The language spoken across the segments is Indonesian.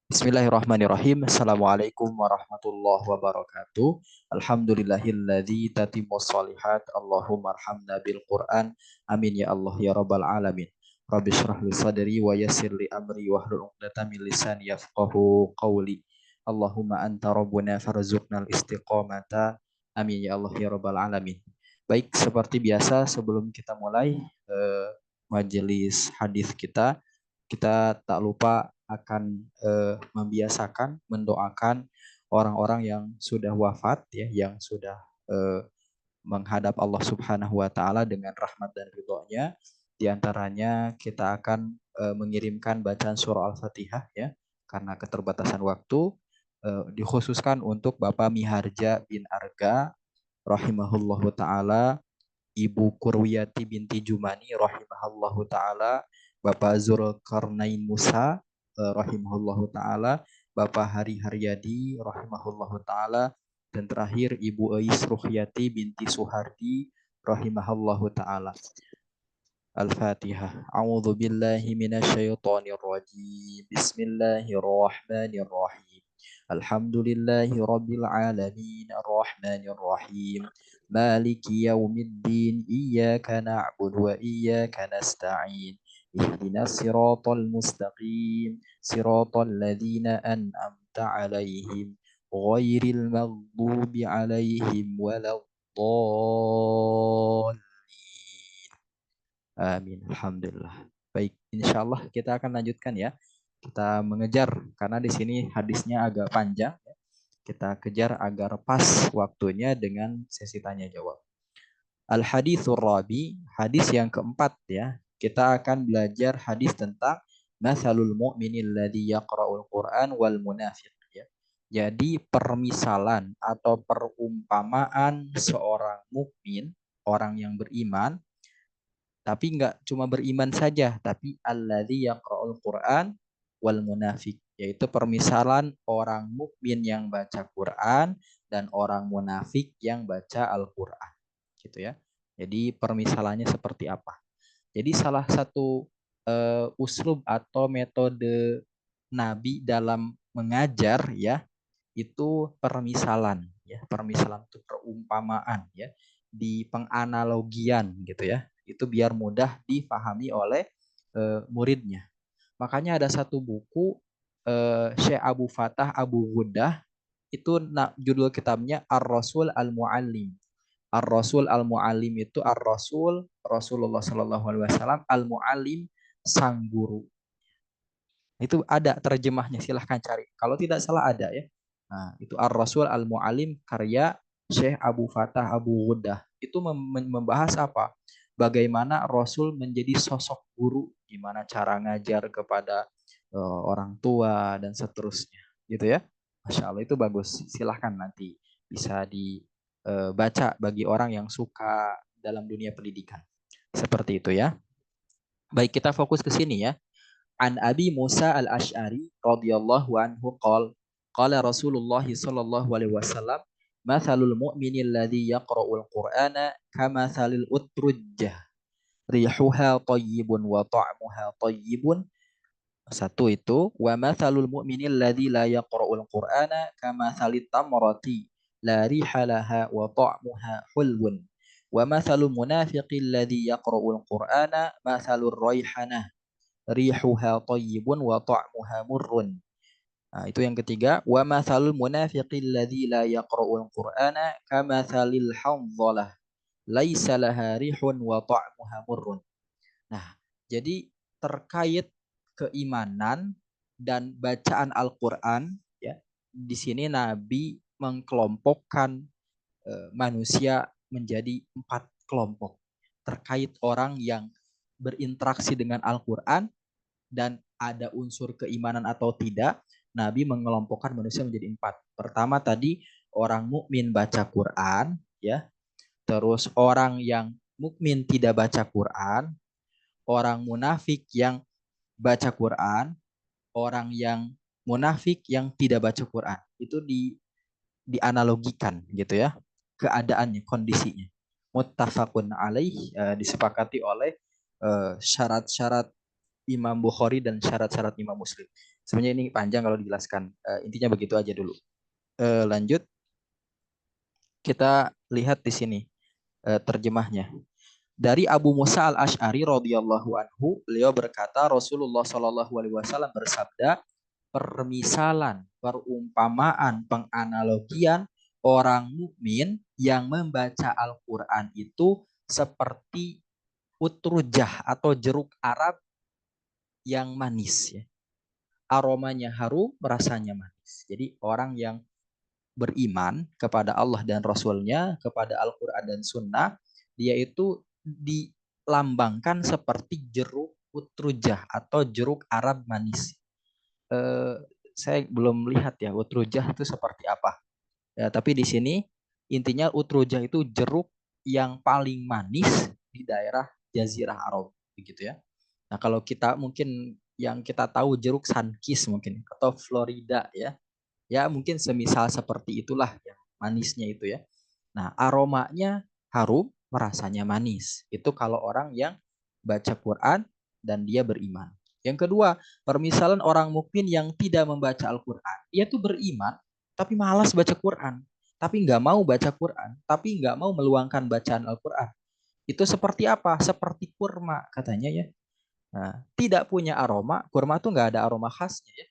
Bismillahirrahmanirrahim. Assalamualaikum warahmatullahi wabarakatuh. Alhamdulillahilladzi tatimmus shalihat. Allahumma arhamna bil Qur'an. Amin ya Allah ya rabbal alamin. Rabbi shrah li sadri wa yassir li amri wahlul 'uqdatam min lisani yafqahu qawli. Allahumma anta rabbuna farzuqnal istiqamata. Amin ya Allah ya rabbal alamin. Baik, seperti biasa sebelum kita mulai majelis hadis kita tak lupa akan membiasakan mendoakan orang-orang yang sudah wafat ya, yang sudah eh, menghadap Allah Subhanahu wa taala dengan rahmat dan ridhonya. Di antaranya kita akan mengirimkan bacaan surah Al-Fatihah ya, karena keterbatasan waktu dikhususkan untuk Bapak Miharja bin Arga rahimahullahu taala, Ibu Kurwiyati binti Jumani rahimahullahu taala, Bapak Zulkarnain Musa rahimahullahu taala, Bapak Hari Haryadi rahimahullahu taala, dan terakhir Ibu Ais Ruhyati binti Suhardi rahimahullahu taala. Al-Fatihah. A'udzu billahi minasyaitonir rajim. Bismillahirrahmanirrahim. Alhamdulillahi rabbil alamin arrahmanir rahim. Maliki yaumiddin. Iyyaka na'budu wa iyyaka nasta'in. Ihdinas siratal mustaqim. Siratal ladzina an'amta 'alaihim ghairil maghdubi 'alaihim waladdallin. Amin. Alhamdulillah. Baik, insya Allah kita akan lanjutkan ya. Kita mengejar karena di sini hadisnya agak panjang. Kita kejar agar pas waktunya dengan sesi tanya jawab. Al hadithur rabi, hadis yang keempat ya. Kita akan belajar hadis tentang masalul mu'minil ladzi yaqra'ul Qur'an wal munafiq ya. Jadi permisalan atau perumpamaan seorang mukmin, orang yang beriman, tapi nggak cuma beriman saja, tapi alladzi yaqra'ul Qur'an wal munafik, yaitu permisalan orang mukmin yang baca Quran dan orang munafik yang baca Al-Qur'an. Gitu ya. Jadi permisalannya seperti apa? Jadi salah satu uslub atau metode Nabi dalam mengajar ya, itu permisalan ya, permisalan itu perumpamaan ya, di penganalogian gitu ya, itu biar mudah dipahami oleh muridnya. Makanya ada satu buku Syekh Abu Fatah Abu Ghuddah, itu judul kitabnya Ar-Rasul Al-Muallim. Ar-Rasul Al-Muallim itu Ar-Rasul Rasulullah Shallallahu Alaihi Wasallam, Al-Muallim sang guru. Itu ada terjemahnya, silahkan cari. Kalau tidak salah ada ya. Nah, itu Ar-Rasul Al-Mu'alim karya Syekh Abu Fatah Abu Ghuddah. Itu membahas apa? Bagaimana Rasul menjadi sosok guru, gimana cara ngajar kepada orang tua dan seterusnya. Gitu ya. Masya Allah, itu bagus. Silahkan nanti bisa dibaca bagi orang yang suka dalam dunia pendidikan. Seperti itu ya. Baik, kita fokus ke sini ya. An Abi Musa al-Ash'ari radhiyallahu anhu qala Rasulullah sallallahu alaihi wasallam mathalul mu'mini alladhi yaqra'ul qur'ana kamathalil utrujjah rihuha tayyibun wa ta'muha tayyibun. Satu itu, wa mathalul mu'mini alladhi la yaqra'ul qur'ana kamathalit tamrati la riha laha wa ta'muha hulwun. Wa mathalul munafiqi alladhi yaqra'ul qur'ana mathalur raihanah rihuha tayyibun wa ta'muha murrun. Nah, itu yang ketiga, wa mathalul munafiqil ladzi la yaqra'ul qur'ana kamathalil hamdhalah laisa laha rihun wa ta'muha murrun. Nah, jadi terkait keimanan dan bacaan Al-Qur'an ya. Di sini Nabi mengkelompokkan manusia menjadi 4 kelompok terkait orang yang berinteraksi dengan Al-Qur'an dan ada unsur keimanan atau tidak. Nabi mengelompokkan manusia menjadi 4. Pertama tadi orang mukmin baca Quran ya, terus orang yang mukmin tidak baca Quran, orang munafik yang baca Quran, orang yang munafik yang tidak baca Quran. Itu dianalogikan gitu ya, keadaannya, kondisinya. Muttafaqun alaih, disepakati oleh syarat-syarat Imam Bukhari dan syarat-syarat Imam Muslim. Sebenarnya ini panjang kalau dijelaskan. Intinya begitu aja dulu. Lanjut, kita lihat di sini terjemahnya. Dari Abu Musa al-Ash'ari radhiyallahu anhu, beliau berkata Rasulullah Shallallahu alaihi wasallam bersabda, permisalan, perumpamaan, penganalogian orang mukmin yang membaca Al-Qur'an itu seperti utrujah atau jeruk Arab yang manis ya. Aromanya harum, rasanya manis. Jadi orang yang beriman kepada Allah dan Rasulnya, kepada Al-Quran dan Sunnah, dia itu dilambangkan seperti jeruk utrujah atau jeruk Arab manis. Eh, saya belum lihat ya utrujah itu seperti apa. Ya, tapi di sini intinya utrujah itu jeruk yang paling manis di daerah Jazirah Arab, begitu ya. Nah, kalau kita mungkin yang kita tahu jeruk sunkist mungkin atau Florida ya. Ya, mungkin semisal seperti itulah ya, manisnya itu ya. Nah, aromanya harum, rasanya manis. Itu kalau orang yang baca Quran dan dia beriman. Yang kedua, permisalan orang mukmin yang tidak membaca Al-Quran. Dia tuh beriman, tapi malas baca Quran. Tapi nggak mau baca Quran, tapi nggak mau meluangkan bacaan Al-Quran. Itu seperti apa? Seperti kurma katanya ya. Nah, tidak punya aroma, kurma tuh nggak ada aroma khasnya ya.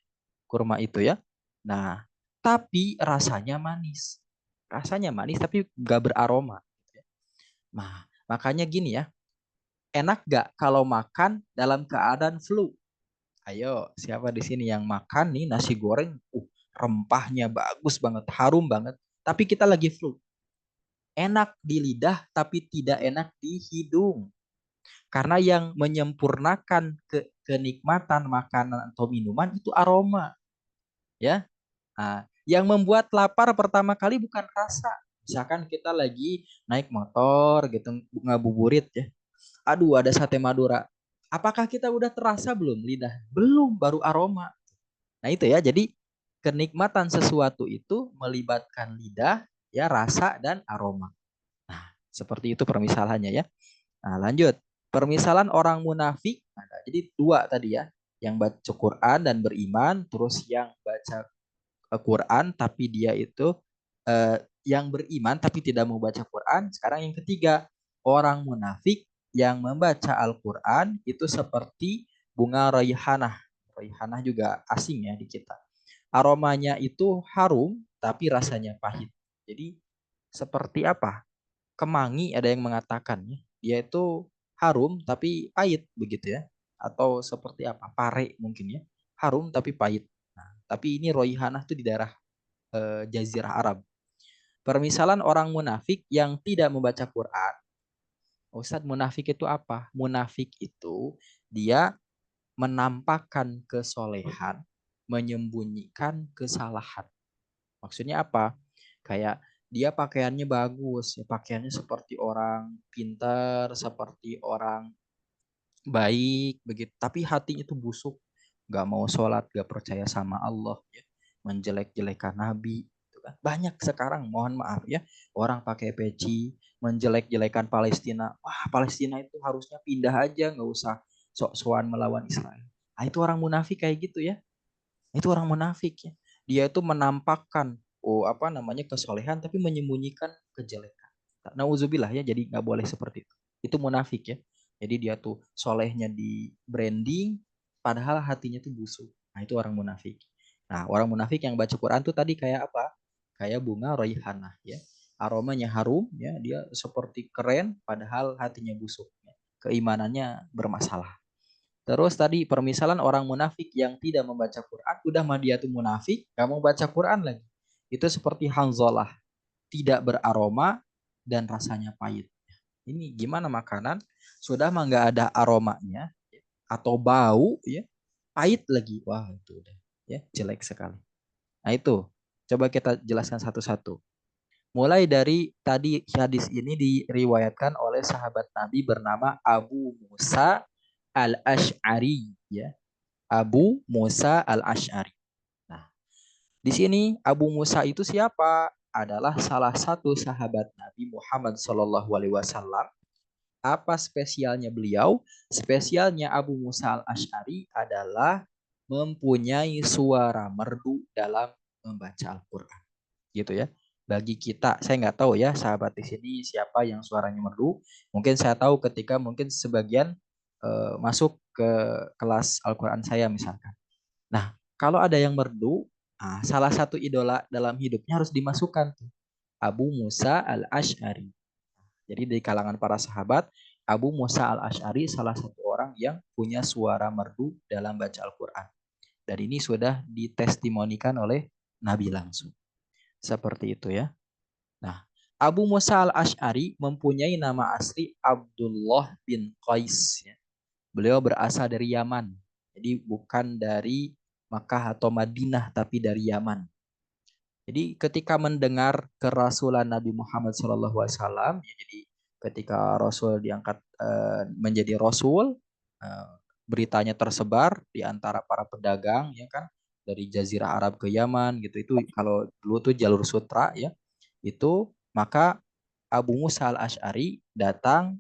Kurma itu ya. Nah, tapi rasanya manis. Rasanya manis tapi nggak beraroma. Nah, makanya gini ya, enak gak kalau makan dalam keadaan flu? Ayo, siapa di sini yang makan nih nasi goreng, rempahnya bagus banget, harum banget, tapi kita lagi flu. Enak di lidah tapi tidak enak di hidung. Karena yang menyempurnakan kenikmatan makanan atau minuman itu aroma, ya. Nah, yang membuat lapar pertama kali bukan rasa. Misalkan kita lagi naik motor gitu ngabuburit ya. Aduh, ada sate Madura. Apakah kita udah terasa belum lidah? Belum, baru aroma. Nah, itu ya. Jadi kenikmatan sesuatu itu melibatkan lidah, ya, rasa dan aroma. Nah, seperti itu permisalannya ya. Nah, lanjut. Permisalan orang munafik. Nah, jadi dua tadi ya. Yang baca Quran dan beriman, terus yang baca Quran tapi dia itu yang beriman tapi tidak mau baca Quran. Sekarang yang ketiga, orang munafik yang membaca Al-Quran itu seperti bunga raihanah. Raihanah juga asing ya di kita. Aromanya itu harum tapi rasanya pahit. Jadi seperti apa? Kemangi ada yang mengatakan ya. Dia itu harum tapi pahit begitu ya. Atau seperti apa? Pare mungkin ya. Harum tapi pahit. Nah, tapi ini roihanah itu di daerah Jazirah Arab. Permisalan orang munafik yang tidak membaca Quran. Ustadz, munafik itu apa? Munafik itu dia menampakkan kesolehan, menyembunyikan kesalahan. Maksudnya apa? Kayak dia pakaiannya bagus, ya, pakaiannya seperti orang pintar, seperti orang baik, begitu. Tapi hatinya itu busuk, nggak mau sholat, nggak percaya sama Allah, ya. Menjelek-jelekan Nabi. Gitu kan. Banyak sekarang, mohon maaf ya, orang pakai peci, menjelek-jelekan Palestina. Wah, Palestina itu harusnya pindah aja, nggak usah sok-sokan melawan Israel. Nah, itu orang munafik kayak gitu ya. Itu orang munafik ya. Dia itu menampakkan apa namanya kesolehan tapi menyembunyikan kejelekan. Nauzubillah ya, jadi nggak boleh seperti itu. Itu munafik ya. Jadi dia tuh solehnya di branding padahal hatinya tuh busuk. Nah, itu orang munafik. Nah, orang munafik yang baca Quran tuh tadi kayak apa? Kayak bunga raihanah ya. Aromanya harum ya, dia seperti keren padahal hatinya busuk ya. Keimanannya bermasalah. Terus tadi permisalan orang munafik yang tidak membaca Quran, udah mah dia tuh munafik, gak mau baca Quran lagi. Itu seperti hanzalah, tidak beraroma dan rasanya pahit. Ini gimana makanan sudah mah nggak ada aromanya atau bau ya, pahit lagi. Wah, itu udah ya jelek sekali. Nah, itu coba kita jelaskan satu-satu. Mulai dari tadi hadis ini diriwayatkan oleh sahabat Nabi bernama Abu Musa al-Ash'ari ya. Abu Musa al-Ash'ari. Nah, di sini Abu Musa itu siapa? Adalah salah satu sahabat Nabi Muhammad SAW Apa spesialnya beliau? Spesialnya Abu Musa al-Ash'ari adalah mempunyai suara merdu dalam membaca Al-Quran. Gitu ya. Bagi kita, saya nggak tahu ya sahabat di sini siapa yang suaranya merdu. Mungkin saya tahu ketika mungkin sebagian masuk ke kelas Al-Quran saya misalkan. Nah, kalau ada yang merdu, salah satu idola dalam hidupnya harus dimasukkan tuh. Abu Musa al-Ash'ari. Jadi di kalangan para sahabat, Abu Musa al-Ash'ari salah satu orang yang punya suara merdu dalam baca Al-Quran. Dan ini sudah ditestimonikan oleh Nabi langsung. Seperti itu ya. Nah, Abu Musa al-Ash'ari mempunyai nama asli Abdullah bin Qais. Ya. Beliau berasal dari Yaman. Jadi bukan dari Makkah atau Madinah, tapi dari Yaman. Jadi ketika mendengar kerasulan Nabi Muhammad SAW, ya, jadi ketika Rasul diangkat menjadi Rasul, eh, beritanya tersebar di antara para pedagang, ya kan, dari Jazirah Arab ke Yaman, gitu. Itu kalau dulu tuh jalur sutra, ya, itu maka Abu Musa al Ashari datang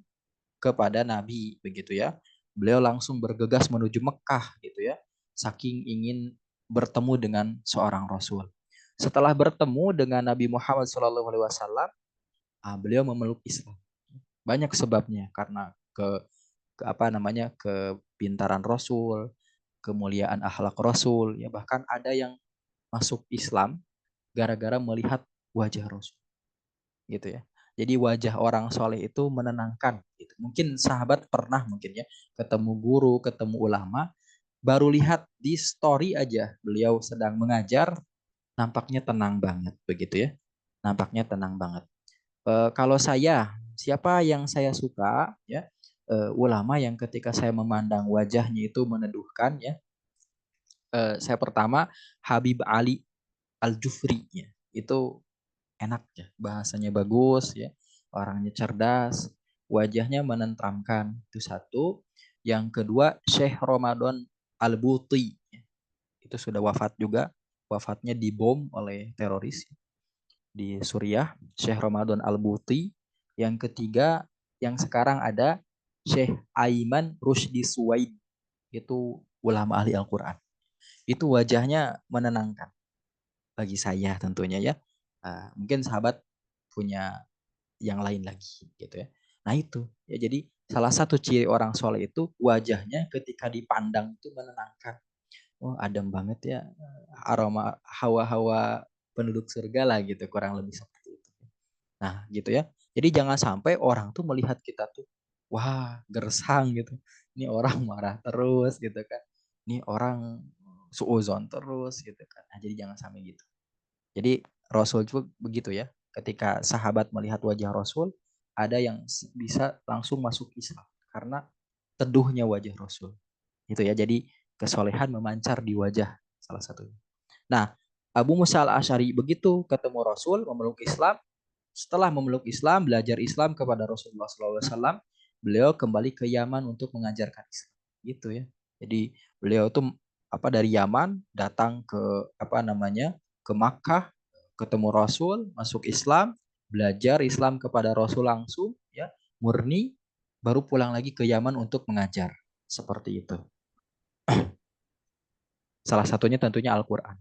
kepada Nabi, begitu ya. Beliau langsung bergegas menuju Mekah, gitu ya, saking ingin bertemu dengan seorang Rasul. Setelah bertemu dengan Nabi Muhammad SAW, beliau memeluk Islam. Banyak sebabnya karena ke apa namanya kepintaran Rasul, kemuliaan akhlak Rasul, ya bahkan ada yang masuk Islam gara-gara melihat wajah Rasul, gitu ya. Jadi wajah orang soleh itu menenangkan. Gitu. Mungkin sahabat pernah mungkin ya ketemu guru, ketemu ulama, baru lihat di story aja beliau sedang mengajar, nampaknya tenang banget begitu ya. Nampaknya tenang banget. Kalau saya, siapa yang saya suka ya, ulama yang ketika saya memandang wajahnya itu meneduhkan ya. Saya pertama Habib Ali Al-Jufri ya. Itu enak ya, bahasanya bagus ya, orangnya cerdas, wajahnya menenteramkan. Itu satu. Yang kedua Syekh Ramadan Al-Buti ya. Itu sudah wafat juga, wafatnya dibom oleh teroris di Suriah, Syekh Ramadan Al-Buti. Yang ketiga, yang sekarang ada Syekh Aiman Rushdi Suwaid. Itu ulama ahli Al-Quran. Itu wajahnya menenangkan bagi saya tentunya ya. Mungkin sahabat punya yang lain lagi gitu ya. Nah itu ya, jadi salah satu ciri orang soleh itu wajahnya ketika dipandang itu menenangkan. Oh adem banget ya, aroma hawa-hawa penduduk surga lah gitu, kurang lebih seperti itu. Nah, gitu ya. Jadi jangan sampai orang tuh melihat kita tuh, wah, gersang gitu. Ini orang marah terus gitu kan. Ini orang suuzon terus gitu kan. Nah, jadi jangan sampai gitu. Jadi Rasul juga begitu ya. Ketika sahabat melihat wajah Rasul, ada yang bisa langsung masuk Islam karena teduhnya wajah Rasul. Itu ya. Jadi kesolehan memancar di wajah salah satunya. Nah, Abu Musa al-Asy'ari begitu ketemu Rasul, memeluk Islam, setelah memeluk Islam, belajar Islam kepada Rasulullah SAW, beliau kembali ke Yaman untuk mengajarkan Islam. Gitu ya. Jadi beliau itu apa dari Yaman datang ke apa namanya ke Makkah, ketemu Rasul, masuk Islam, belajar Islam kepada Rasul langsung, ya murni, baru pulang lagi ke Yaman untuk mengajar. Seperti itu. Salah satunya tentunya Al-Quran.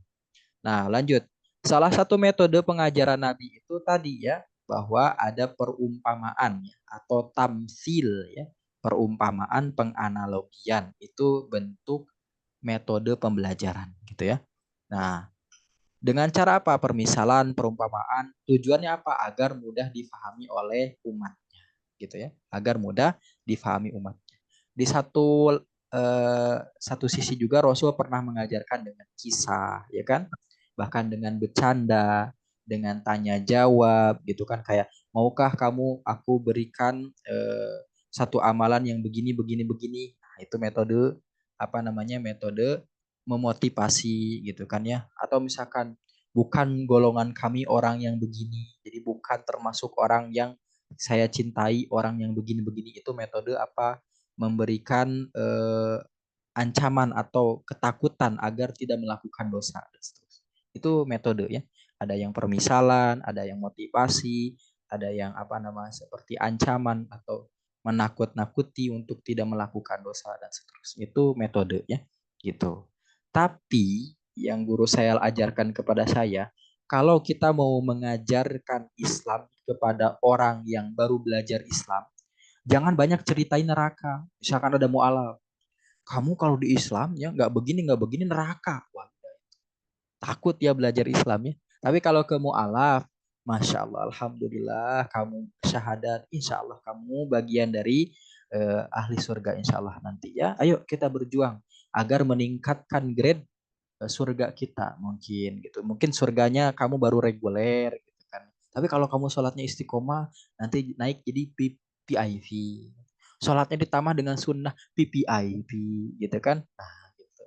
Nah, lanjut. Salah satu metode pengajaran Nabi itu tadi ya, bahwa ada perumpamaan ya, atau tamsil ya, perumpamaan penganalogian itu bentuk metode pembelajaran gitu ya. Nah, dengan cara apa? Permisalan, perumpamaan, tujuannya apa? Agar mudah difahami oleh umatnya gitu ya, agar mudah difahami umatnya. Di satu sisi juga Rasul pernah mengajarkan dengan kisah, ya kan? Bahkan dengan bercanda, dengan tanya jawab, gitu kan? Kayak maukah kamu aku berikan satu amalan yang begini, begini, begini. Nah, itu metode apa namanya? Metode memotivasi, gitu kan ya? Atau misalkan bukan golongan kami orang yang begini, jadi bukan termasuk orang yang saya cintai, orang yang begini-begini. Itu metode apa? Memberikan ancaman atau ketakutan agar tidak melakukan dosa. Itu metode ya. Ada yang permisalan, ada yang motivasi, ada yang apa nama seperti ancaman atau menakut-nakuti untuk tidak melakukan dosa dan seterusnya. Itu metodenya gitu. Tapi yang guru saya ajarkan kepada saya, kalau kita mau mengajarkan Islam kepada orang yang baru belajar Islam, jangan banyak ceritain neraka. Misalkan ada mualaf, kamu kalau di Islam ya nggak begini neraka. Wah, takut ya belajar Islam ya. Tapi kalau ke mualaf, Masya Allah, Alhamdulillah, kamu syahadat, Insya Allah kamu bagian dari ahli surga Insya Allah nanti ya. Ayo kita berjuang agar meningkatkan grade surga kita mungkin gitu. Mungkin surganya kamu baru reguler gitu kan. Tapi kalau kamu sholatnya istiqomah, nanti naik jadi PIV. Sholatnya ditambah dengan sunnah PPIV gitu kan. Nah, gitu.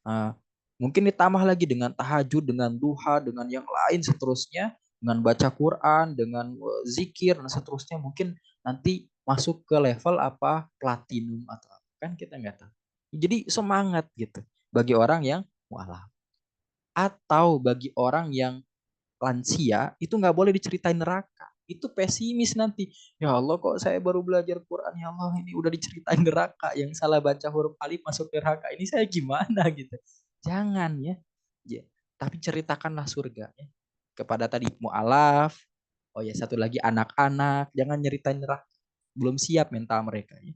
Nah, mungkin ditambah lagi dengan tahajud, dengan duha, dengan yang lain seterusnya, dengan baca Quran, dengan zikir dan seterusnya, mungkin nanti masuk ke level apa platinum atau apa kan kita nggak tahu. Jadi semangat gitu bagi orang yang mualaf. Atau bagi orang yang lansia itu nggak boleh diceritain neraka. Itu pesimis nanti. Ya Allah kok saya baru belajar Quran, ya Allah ini udah diceritain neraka, yang salah baca huruf alif masuk neraka. Ini saya gimana gitu. Jangan ya. Ya. Tapi ceritakanlah surga ya. Kepada tadi mualaf. Oh ya satu lagi anak-anak, jangan nyeritain neraka. Belum siap mental mereka ya.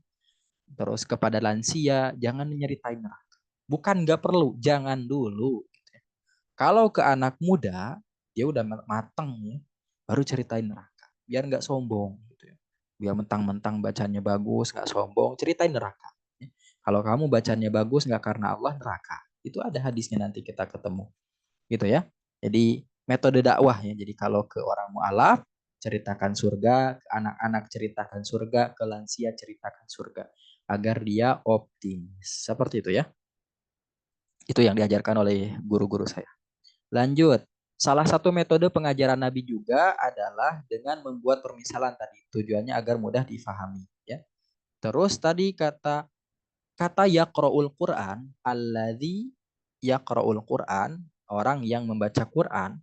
Terus kepada lansia, jangan nyeritain neraka. Bukan nggak perlu, jangan dulu. Kalau ke anak muda, dia udah mateng ya, baru ceritain neraka. Biar nggak sombong gitu ya. Biar mentang-mentang bacanya bagus, nggak sombong, ceritain neraka. Ya. Kalau kamu bacanya bagus nggak karena Allah, neraka. Itu ada hadisnya nanti kita ketemu. Gitu ya. Jadi metode dakwah ya. Jadi kalau ke orang mualaf, ceritakan surga, ke anak-anak ceritakan surga, ke lansia ceritakan surga. Agar dia optimis. Seperti itu ya. Itu yang diajarkan oleh guru-guru saya. Lanjut. Salah satu metode pengajaran Nabi juga adalah dengan membuat permisalan tadi. Tujuannya agar mudah difahami. Ya. Terus tadi kata yaqra'ul Quran, alladzi yaqra'ul Quran, orang yang membaca Quran.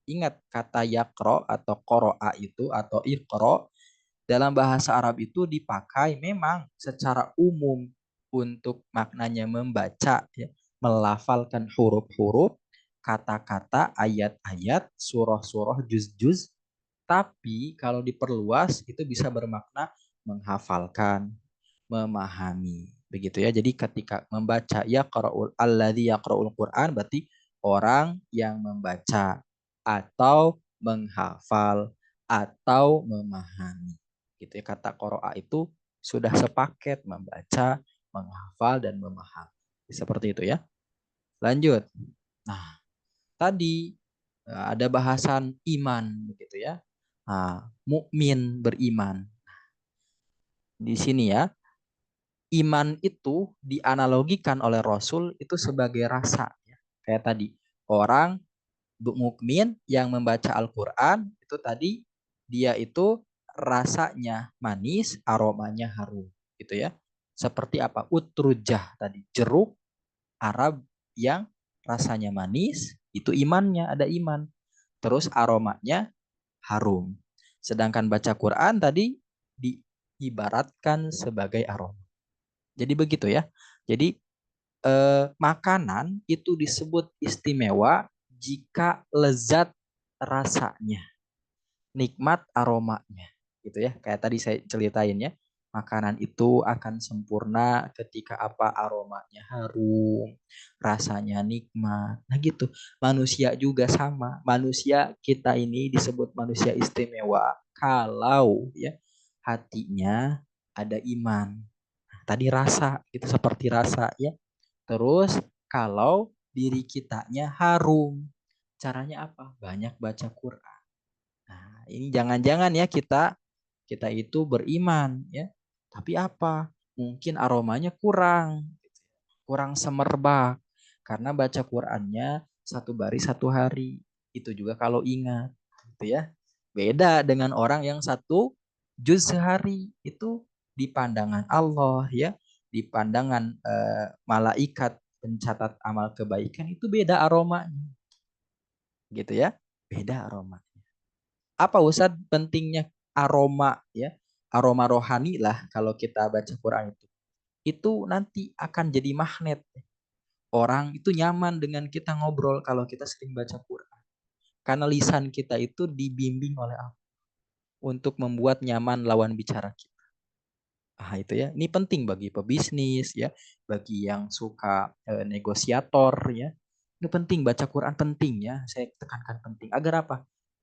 Ingat kata yaqra atau qara'a itu atau iqra dalam bahasa Arab itu dipakai memang secara umum untuk maknanya membaca, ya, melafalkan huruf-huruf, kata-kata, ayat-ayat, surah-surah, juz-juz. Tapi kalau diperluas itu bisa bermakna menghafalkan, memahami. Begitu ya. Jadi ketika membaca yaqra'ul alladzi yaqra'ul Quran berarti orang yang membaca atau menghafal atau memahami. Gitu ya. Kata qara'a itu sudah sepaket membaca, menghafal dan memahami. Seperti itu ya. Lanjut. Nah, tadi ada bahasan iman begitu ya. Nah, mukmin beriman. Di sini ya, iman itu dianalogikan oleh Rasul itu sebagai rasa ya. Kayak tadi, orang mukmin yang membaca Al-Qur'an itu tadi dia itu rasanya manis, aromanya harum gitu ya. Seperti apa? Utrujah tadi, jeruk Arab yang rasanya manis, itu imannya, ada iman. Terus aromanya harum. Sedangkan baca Quran tadi diibaratkan sebagai aroma. Jadi begitu ya. Jadi makanan itu disebut istimewa jika lezat rasanya, nikmat aromanya. Gitu ya. Kayak tadi saya ceritain ya. Makanan itu akan sempurna ketika apa aromanya harum, rasanya nikmat. Nah gitu. Manusia juga sama. Manusia kita ini disebut manusia istimewa kalau ya hatinya ada iman. Nah, tadi rasa itu seperti rasa ya. Terus kalau diri kitanya harum, caranya apa? Banyak baca Quran. Nah, ini jangan-jangan ya kita itu beriman ya. Tapi apa? Mungkin aromanya kurang semerbak karena baca Qurannya satu baris satu hari. Itu juga kalau ingat gitu ya. Beda dengan orang yang satu juz sehari itu di pandangan Allah ya, di pandangan malaikat pencatat amal kebaikan itu beda aromanya. Gitu ya. Beda aroma. Apa Ustadz pentingnya aroma ya? aroma rohani lah kalau kita baca Quran itu nanti akan jadi magnet. Orang itu nyaman dengan kita ngobrol kalau kita sering baca Quran. Karena lisan kita itu dibimbing oleh Allah untuk membuat nyaman lawan bicara kita. Ah itu ya, ini penting bagi pebisnis ya, bagi yang suka negosiator ya. Ini penting baca Quran penting ya, saya tekankan penting. Agar apa?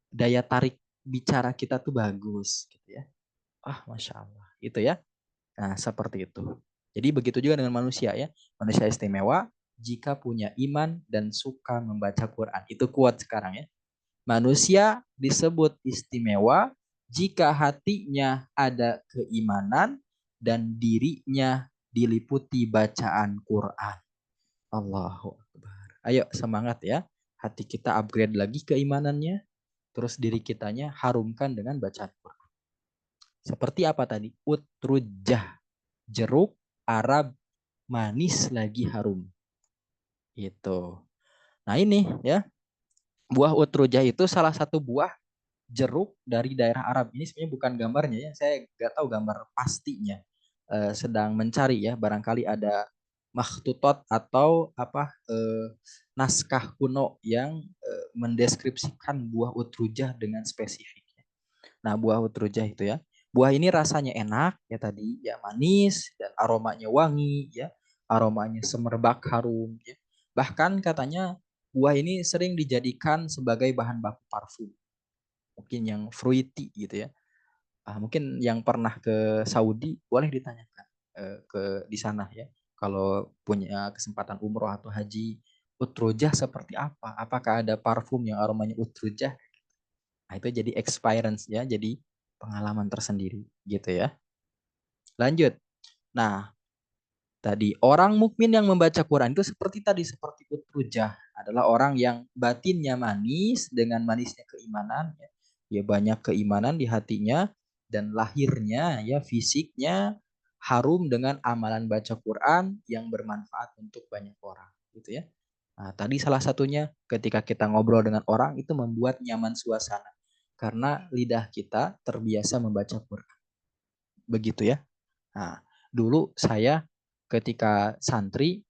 Daya tarik bicara kita tuh bagus gitu ya. Ah, Masya Allah. Itu ya. Nah, seperti itu. Jadi begitu juga dengan manusia ya. Manusia istimewa jika punya iman dan suka membaca Quran. Itu kuat sekarang ya. Manusia disebut istimewa jika hatinya ada keimanan dan dirinya diliputi bacaan Quran. Allahu Akbar. Ayo semangat ya. Hati kita upgrade lagi keimanannya. Terus diri kitanya harumkan dengan bacaan Quran. Seperti apa tadi? Utrujah. Jeruk Arab manis lagi harum. Itu. Nah ini ya. Buah utrujah itu salah satu buah jeruk dari daerah Arab. Ini sebenarnya bukan gambarnya ya. Saya nggak tahu gambar pastinya. Sedang mencari ya. Barangkali ada makhtutot atau apa naskah kuno yang mendeskripsikan buah utrujah dengan spesifik. Nah, buah utrujah itu ya. Buah ini rasanya enak ya tadi ya manis dan aromanya wangi ya. Aromanya semerbak harum ya. Bahkan katanya buah ini sering dijadikan sebagai bahan baku parfum. Mungkin yang fruity gitu ya. Mungkin yang pernah ke Saudi boleh ditanyakan ke di sana ya. Kalau punya kesempatan umroh atau haji, utrujah seperti apa? Apakah ada parfum yang aromanya utrujah? Nah, itu jadi experience ya, jadi pengalaman tersendiri gitu ya. Lanjut. Nah, tadi orang mukmin yang membaca Quran itu seperti tadi seperti utrujah adalah orang yang batinnya manis dengan manisnya keimanan ya. Dia banyak keimanan di hatinya dan lahirnya ya fisiknya harum dengan amalan baca Quran yang bermanfaat untuk banyak orang gitu ya. Nah, tadi salah satunya ketika kita ngobrol dengan orang itu membuat nyaman suasana karena lidah kita terbiasa membaca Quran. Begitu ya. Nah, dulu saya ketika santri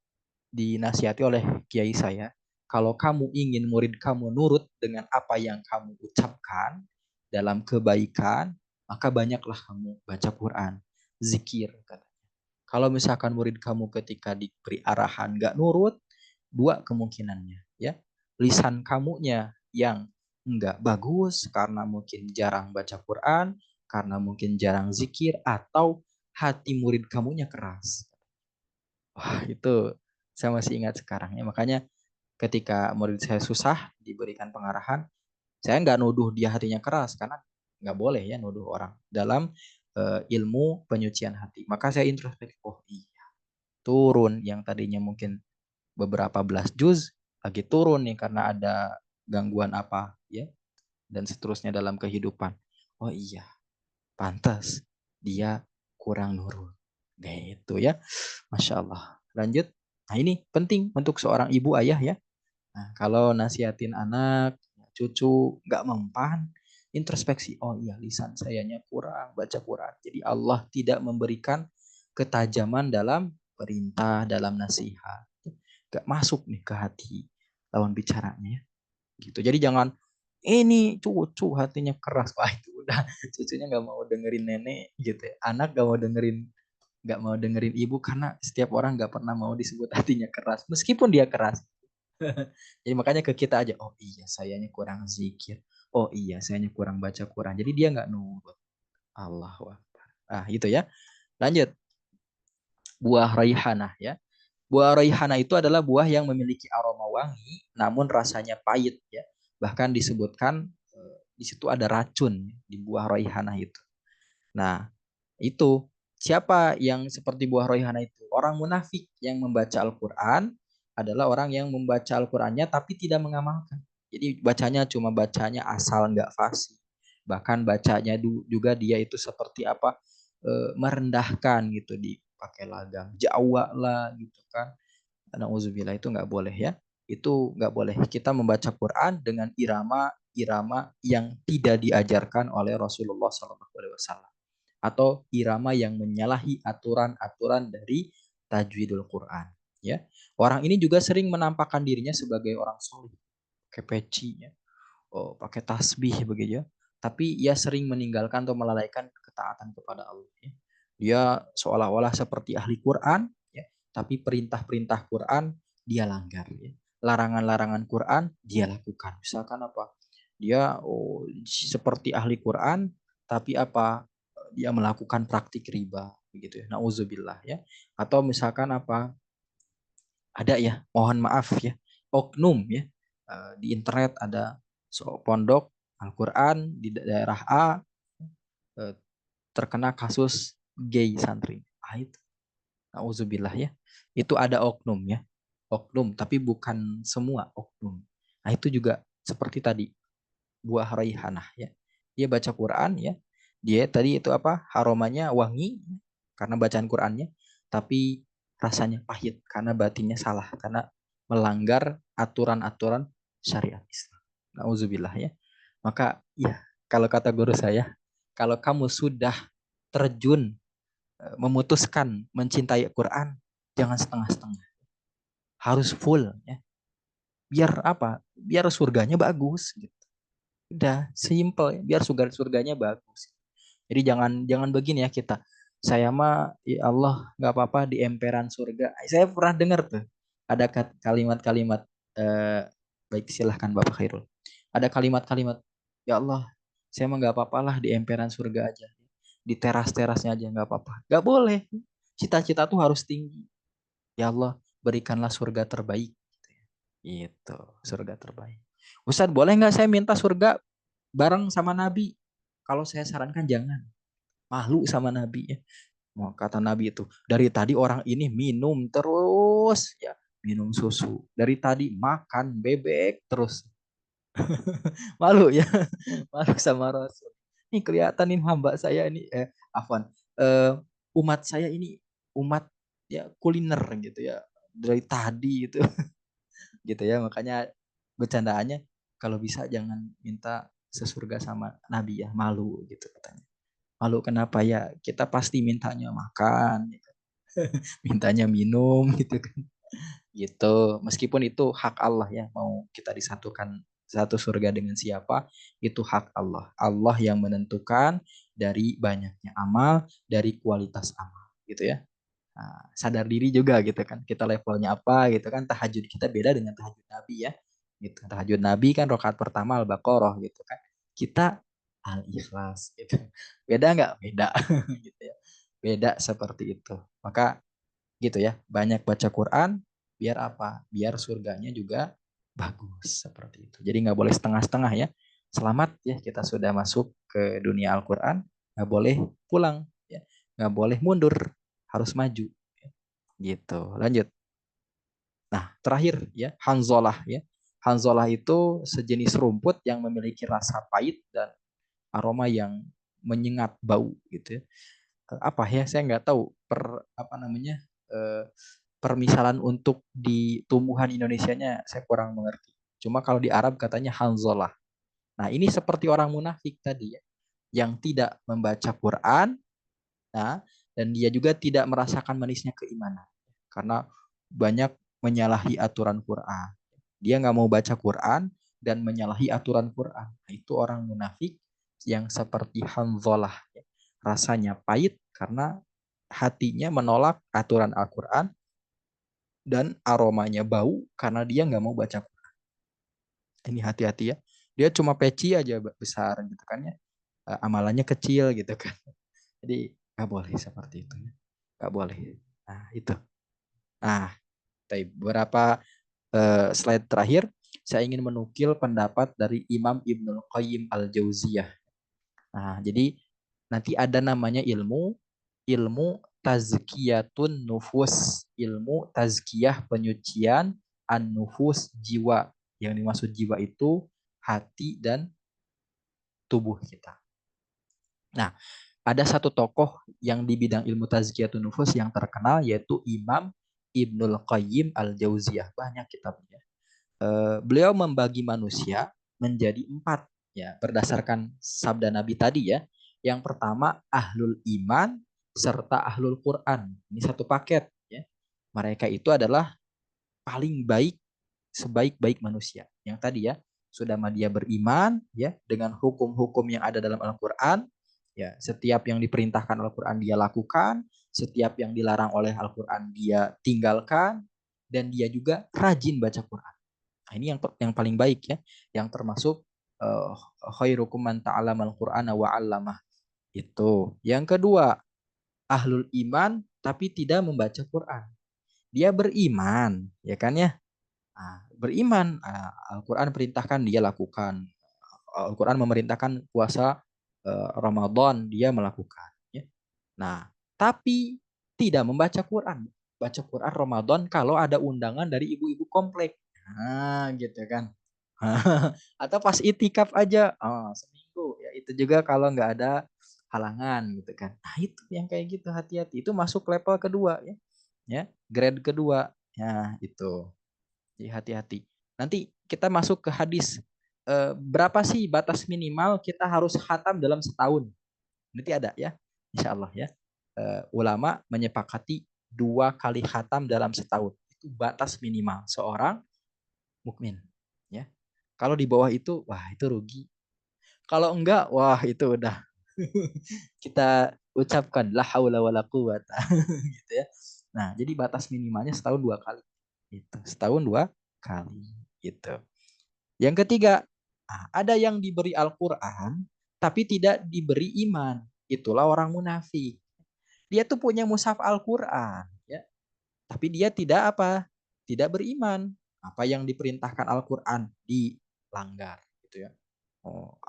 dinasihati oleh kiai saya, kalau kamu ingin murid kamu nurut dengan apa yang kamu ucapkan dalam kebaikan, maka banyaklah kamu baca Quran, zikir katanya. Kalau misalkan murid kamu ketika diberi arahan nggak nurut, dua kemungkinannya ya. Lisan kamunya yang nggak bagus karena mungkin jarang baca Quran, karena mungkin jarang zikir, atau hati murid kamunya keras. Wah, itu saya masih ingat sekarang ya. Makanya ketika murid saya susah diberikan pengarahan, saya nggak nuduh dia hatinya keras karena nggak boleh ya nuduh orang dalam ilmu penyucian hati. Maka saya introspeksi, oh iya, turun yang tadinya mungkin beberapa belas juz lagi turun nih karena ada gangguan apa ya dan seterusnya dalam kehidupan. Oh iya, pantas dia kurang nurul. Gitu ya. Masya Allah. Lanjut. Nah ini penting untuk seorang ibu ayah ya. Nah, kalau nasihatin anak, cucu nggak mempan, introspeksi. Oh iya, lisan sayanya kurang baca Quran. Jadi Allah tidak memberikan ketajaman dalam perintah, dalam nasihat. Gak masuk nih ke hati lawan bicaranya. Gitu. Jadi jangan ini cucu hatinya keras. Wah itu udah cucunya nggak mau dengerin nenek gitu ya. Anak nggak mau dengerin ibu karena setiap orang nggak pernah mau disebut hatinya keras meskipun dia keras. Jadi makanya ke kita aja, oh iya sayanya kurang zikir, oh iya sayanya kurang baca Quran, jadi dia nggak nurut. Allahu Akbar. Itu ya. Lanjut. Buah raihanah ya. Buah raihanah itu adalah buah yang memiliki aroma wangi namun rasanya pahit ya. Bahkan disebutkan di situ ada racun di buah raihanah itu. Nah, itu siapa yang seperti buah roihana itu? Orang munafik yang membaca Al-Quran adalah orang yang membaca Al-Qurannya tapi tidak mengamalkan. Jadi bacanya cuma bacanya asal nggak fasih. Bahkan bacanya juga dia itu seperti apa merendahkan gitu dipakai lagam Jawa lah gitu kan. Nauzubillah itu nggak boleh ya. Itu nggak boleh. Kita membaca Quran dengan irama-irama yang tidak diajarkan oleh Rasulullah SAW. atau irama yang menyalahi aturan-aturan dari tajwidul Quran. Ya, orang ini juga sering menampakkan dirinya sebagai orang soleh, pakai peci, ya, pakai tasbih begitu ya. Tapi ia sering meninggalkan atau melalaikan ketaatan kepada Allah. Ya. Dia seolah-olah seperti ahli Quran, ya, tapi perintah-perintah Quran dia langgar. Ya. Larangan-larangan Quran dia lakukan. Misalkan apa? Dia seperti ahli Quran, tapi apa? Dia melakukan praktik riba, begitu ya. Nauzubillah ya. Atau misalkan apa? Ada ya, mohon maaf ya, oknum ya. Di internet ada pondok Al-Quran di daerah A, eh, terkena kasus gay santri. Ah, itu, nauzubillah ya. Itu ada oknum ya. Oknum, tapi bukan semua oknum. Nah, itu juga seperti tadi, buah raihanah ya. Dia baca Quran ya. Dia tadi itu apa? Aromanya wangi karena bacaan Qurannya, tapi rasanya pahit karena batinnya salah, karena melanggar aturan-aturan syariat Islam. Nauzubillah ya. Maka ya, kalau kata guru saya, kalau kamu sudah terjun memutuskan mencintai Quran, jangan setengah-setengah. Harus full ya. Biar apa? Biar surganya bagus gitu. Udah simple ya. Biar surganya bagus. Jadi jangan jangan begini ya kita. Saya mah ya Allah nggak apa-apa di emperan surga. Saya pernah dengar tuh ada kalimat-kalimat, eh, baik silahkan Bapak Khairul. Ada kalimat-kalimat, ya Allah saya mah nggak apa-apa lah di emperan surga aja, di teras-terasnya aja nggak apa-apa. Nggak boleh. Cita-cita tuh harus tinggi. Ya Allah berikanlah surga terbaik. Itu surga terbaik. Ustadz boleh nggak saya minta surga bareng sama Nabi? Kalau saya sarankan jangan, malu sama Nabi ya. Mau kata Nabi itu, dari tadi orang ini minum terus ya, minum susu. Dari tadi makan bebek terus. Malu ya, malu sama Rasul. Ini kelihatan nih hamba saya ini, Afwan, eh, umat saya ini umat ya kuliner gitu ya. Dari tadi itu gitu ya. Makanya bercandaannya kalau bisa jangan minta sesurga sama Nabi ya, malu gitu katanya. Malu kenapa ya? Kita pasti mintanya makan, gitu. Mintanya minum gitu kan. Gitu. Meskipun itu hak Allah ya, mau kita disatukan satu surga dengan siapa, itu hak Allah. Allah yang menentukan dari banyaknya amal, dari kualitas amal, gitu ya. Nah, sadar diri juga gitu kan. Kita levelnya apa gitu kan. Tahajud kita beda dengan tahajud Nabi ya. Gitu. Tahajud Nabi kan rakaat pertama Al-Baqarah gitu kan. Kita Al-Ikhlas gitu. Beda nggak? Beda gitu ya. Beda seperti itu. Maka gitu ya, banyak baca Quran biar apa? Biar surganya juga bagus seperti itu. Jadi nggak boleh setengah-setengah ya. Selamat ya, kita sudah masuk ke dunia Al-Quran. Nggak boleh pulang ya, nggak boleh mundur, harus maju gitu. Lanjut. Nah, terakhir ya, Hanzolah ya. Hanzolah itu sejenis rumput yang memiliki rasa pahit dan aroma yang menyengat bau gitu ya. Apa ya, saya nggak tahu apa namanya, eh, permisalan untuk di tumbuhan Indonesianya saya kurang mengerti. Cuma kalau di Arab katanya Hanzolah. Nah, ini seperti orang munafik tadi ya, yang tidak membaca Quran, nah, dan dia juga tidak merasakan manisnya keimanan karena banyak menyalahi aturan Quran. Dia nggak mau baca Quran dan menyalahi aturan Quran. Nah, itu orang munafik yang seperti Hanzalah. Rasanya pahit karena hatinya menolak aturan Al-Quran dan aromanya bau karena dia nggak mau baca Quran. Ini hati-hati ya. Dia cuma peci aja besar gitu kan ya. Amalannya kecil gitu kan. Jadi nggak boleh seperti itu. Nggak boleh. Nah itu. Nah, beberapa slide terakhir, saya ingin menukil pendapat dari Imam Ibnul Qayyim Al-Jauziyah. Nah, jadi nanti ada namanya ilmu tazkiyatun nufus, ilmu tazkiyah penyucian an-nufus jiwa. Yang dimaksud jiwa itu hati dan tubuh kita. Nah, ada satu tokoh yang di bidang ilmu tazkiyatun nufus yang terkenal yaitu Imam Ibnul Qayyim Al-Jauziyah. Banyak kitabnya. Beliau membagi manusia menjadi empat ya berdasarkan sabda Nabi tadi ya. Yang pertama ahlul iman serta ahlul Quran. Ini satu paket ya. Mereka itu adalah paling baik sebaik-baik manusia. Yang tadi ya, sudah dia beriman ya dengan hukum-hukum yang ada dalam Al-Qur'an, ya, setiap yang diperintahkan Al-Qur'an dia lakukan, setiap yang dilarang oleh Al-Qur'an dia tinggalkan, dan dia juga rajin baca Quran. Nah, ini yang paling baik ya, yang termasuk uh, khairukum man ta'allamal Qur'ana wa 'allamah. Itu. Yang kedua, ahlul iman tapi tidak membaca Quran. Dia beriman, ya kan ya? Beriman, Al-Quran perintahkan dia lakukan. Al-Quran memerintahkan puasa Ramadan dia melakukan. Ya. Nah, tapi tidak membaca Quran. Baca Quran Ramadan kalau ada undangan dari ibu-ibu komplek. Nah, gitu kan. Atau pas itikaf aja, seminggu. Ya, itu juga kalau nggak ada halangan gitu kan. Nah, itu yang kayak gitu hati-hati. Itu masuk level kedua ya. Ya, grade kedua. Ya, itu. Jadi hati-hati. Nanti kita masuk ke hadis. Berapa sih batas minimal kita harus khatam dalam setahun? Nanti ada ya, insya Allah ya. Ulama menyepakati 2 kali khatam dalam setahun. Itu batas minimal seorang mukmin. Ya. Kalau di bawah itu, wah itu rugi. Kalau enggak, wah itu udah kita ucapkan la haula wala quwata gitu ya. Nah, jadi batas minimalnya setahun 2 kali. Itu setahun 2 kali gitu. Yang ketiga, ada yang diberi Al-Quran tapi tidak diberi iman. Itulah orang munafik. Dia tuh punya mushaf Al-Quran, ya, tapi dia tidak apa? Tidak beriman. Apa yang diperintahkan Al-Quran dilanggar, gitu ya.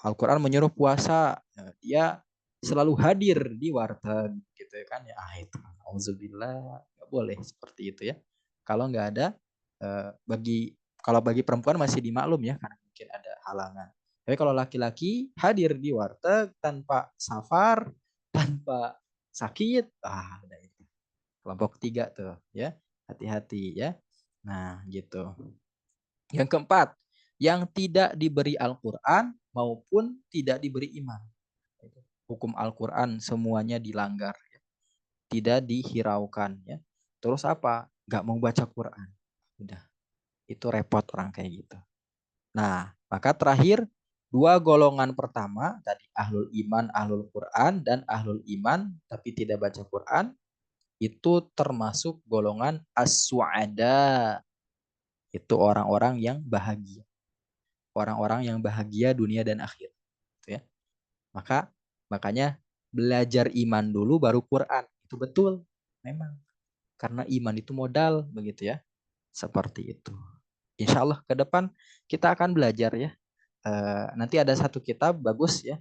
Al-Quran menyuruh puasa, dia selalu hadir di warteg, gitu ya kan ya. Itu, auzubillah, nggak boleh seperti itu ya. Kalau nggak ada, bagi kalau bagi perempuan masih dimaklum ya, karena mungkin ada halangan. Tapi kalau laki-laki hadir di warteg tanpa safar, tanpa sakit, udah itu. Kelompok ketiga tuh ya, hati-hati ya. Nah gitu. Yang keempat, yang tidak diberi Al-Quran maupun tidak diberi iman. Hukum Al-Quran semuanya dilanggar, ya. Tidak dihiraukan. Ya. Terus apa? Gak mau baca Quran. Udah, itu repot orang kayak gitu. Nah, maka terakhir, 2 golongan pertama, tadi ahlul iman, ahlul Quran, dan ahlul iman tapi tidak baca Quran, itu termasuk golongan as-su'ada. Itu orang-orang yang bahagia. Orang-orang yang bahagia dunia dan akhir. Gitu ya. Makanya belajar iman dulu baru Quran. Itu betul. Memang. Karena iman itu modal. Begitu ya. Seperti itu. Insya Allah ke depan kita akan belajar ya. Nanti ada satu kitab bagus ya.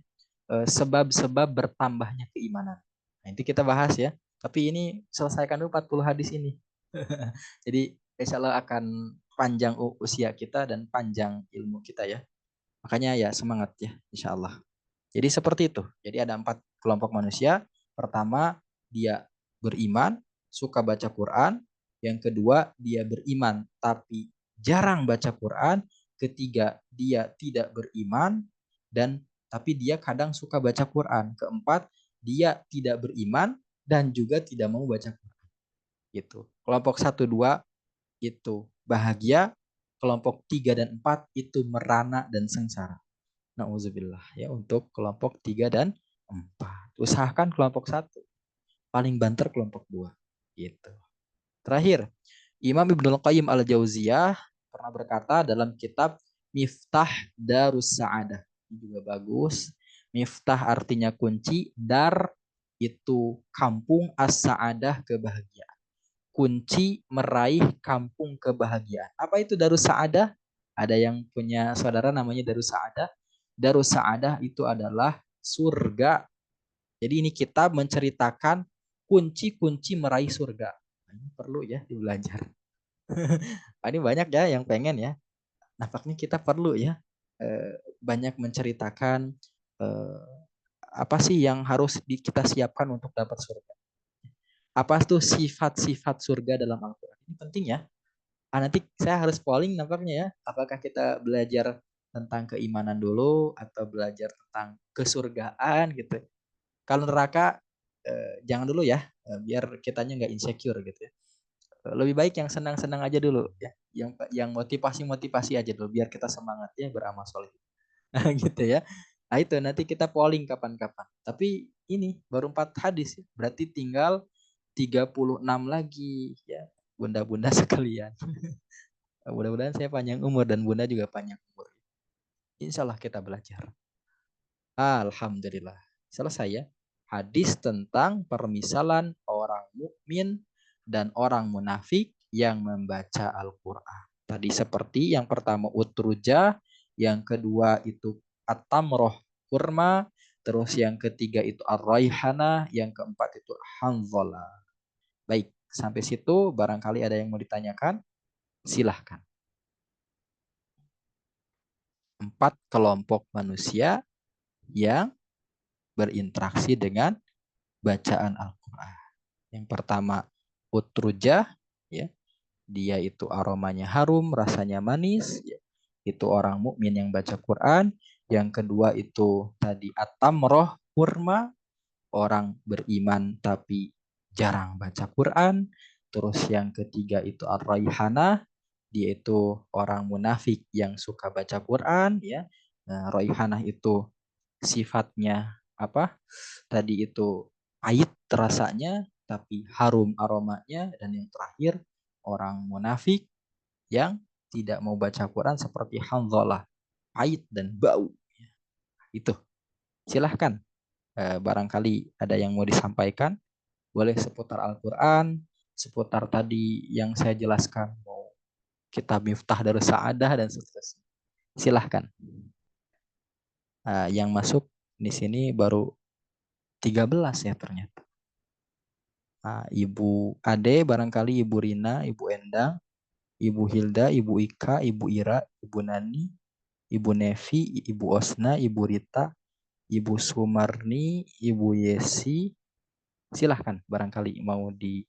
Sebab-sebab bertambahnya keimanan. Nanti kita bahas ya. Tapi ini selesaikan dulu 40 hadis ini. Jadi insya Allah akan panjang usia kita dan panjang ilmu kita ya. Makanya ya semangat ya insya Allah. Jadi seperti itu. Jadi ada 4 kelompok manusia. Pertama, dia beriman, suka baca Quran. Yang kedua, dia beriman tapi jarang baca Quran. Ketiga, dia tidak beriman dan tapi dia kadang suka baca Quran. Keempat, dia tidak beriman dan juga tidak mau baca Quran. Gitu. Kelompok 1, 2 itu bahagia, kelompok 3 dan 4 itu merana dan sengsara. Nauzubillah ya untuk kelompok 3 dan 4. Usahakan kelompok 1. Paling banter kelompok 2. Gitu. Terakhir, Imam Ibnul Qayyim Al-Jauziyah pernah berkata dalam kitab Miftah Darus Sa'adah. Ini juga bagus. Miftah artinya kunci, dar itu kampung, as-sa'adah kebahagiaan. Kunci meraih kampung kebahagiaan. Apa itu Darus Sa'adah? Ada yang punya saudara namanya Darus Sa'adah? Darus Sa'adah itu adalah surga. Jadi ini kita menceritakan kunci-kunci meraih surga. Ini perlu ya dibelajar. Ini banyak ya yang pengen ya. Nampaknya kita perlu ya banyak menceritakan apa sih yang harus kita siapkan untuk dapat surga. Apa tuh sifat-sifat surga dalam Al-Quran. Ini penting ya. Nanti saya harus polling nampaknya ya. Apakah kita belajar tentang keimanan dulu atau belajar tentang kesurgaan gitu. Kalau neraka jangan dulu ya, biar kitanya nggak insecure gitu ya. Lebih baik yang senang-senang aja dulu ya. Yang motivasi-motivasi aja dulu biar kita semangat ya beramal soleh. Gitu ya. Nah itu nanti kita polling kapan-kapan. Tapi ini baru 4 hadis ya. Berarti tinggal 36 lagi ya. Bunda-bunda sekalian. Mudah-mudahan saya panjang umur dan bunda juga panjang umur. Insya Allah kita belajar. Alhamdulillah. Selesai ya. Hadis tentang permisalan orang mukmin dan orang munafik yang membaca Al-Quran. Tadi seperti yang pertama utruja, yang kedua itu at-tamroh kurma, terus yang ketiga itu ar-raihana, yang keempat itu hanzola. Baik, sampai situ barangkali ada yang mau ditanyakan, silahkan. 4 kelompok manusia yang berinteraksi dengan bacaan Al-Quran. Yang pertama utrujah, ya, dia itu aromanya harum, rasanya manis, ya. Itu orang mukmin yang baca Quran. Yang kedua itu tadi at-tamroh, kurma, orang beriman tapi jarang baca Quran. Terus yang ketiga itu ar-raihanah, dia itu orang munafik yang suka baca Quran, ya. Nah, raihanah itu sifatnya apa? Tadi itu pahit rasanya tapi harum aromanya, dan yang terakhir orang munafik yang tidak mau baca Quran seperti Hanzalah, pahit dan bau. Itu. Silahkan. Barangkali ada yang mau disampaikan, boleh seputar Al-Quran, seputar tadi yang saya jelaskan, mau kitab Miftah Darus Sa'adah dan seterusnya. Silahkan. Yang masuk di sini baru 13 ya ternyata. Ibu Ade, barangkali Ibu Rina, Ibu Endang, Ibu Hilda, Ibu Ika, Ibu Ira, Ibu Nani, Ibu Nevi, Ibu Osna, Ibu Rita, Ibu Sumarni, Ibu Yesi. Silahkan barangkali mau di...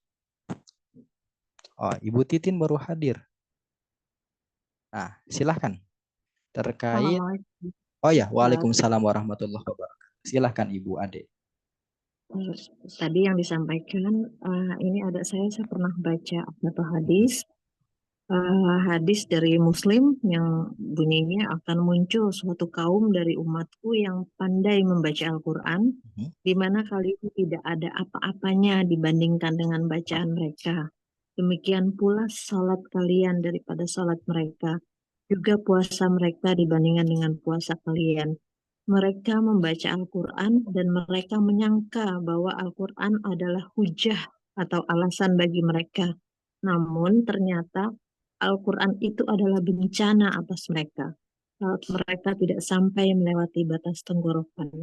Oh, Ibu Titin baru hadir. Nah, silahkan. Terkait... Oh ya, Waalaikumsalam warahmatullahi wabarakatuh. Silahkan Ibu Ade. Tadi yang disampaikan, ini ada saya pernah baca satu hadis. Hadis dari Muslim yang bunyinya akan muncul suatu kaum dari umatku yang pandai membaca Al-Quran, di mana kali ini tidak ada apa-apanya dibandingkan dengan bacaan mereka. Demikian pula salat kalian daripada salat mereka, juga puasa mereka dibandingkan dengan puasa kalian. Mereka membaca Al-Quran dan mereka menyangka bahwa Al-Quran adalah hujah atau alasan bagi mereka. Namun ternyata Al-Quran itu adalah bencana atas mereka. Saat mereka tidak sampai melewati batas tenggorokan.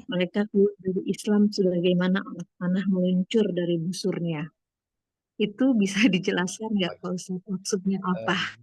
Mereka keluar dari Islam sebagaimana anak panah meluncur dari busurnya. Itu bisa dijelaskan nggak Pak Ustaz maksudnya apa?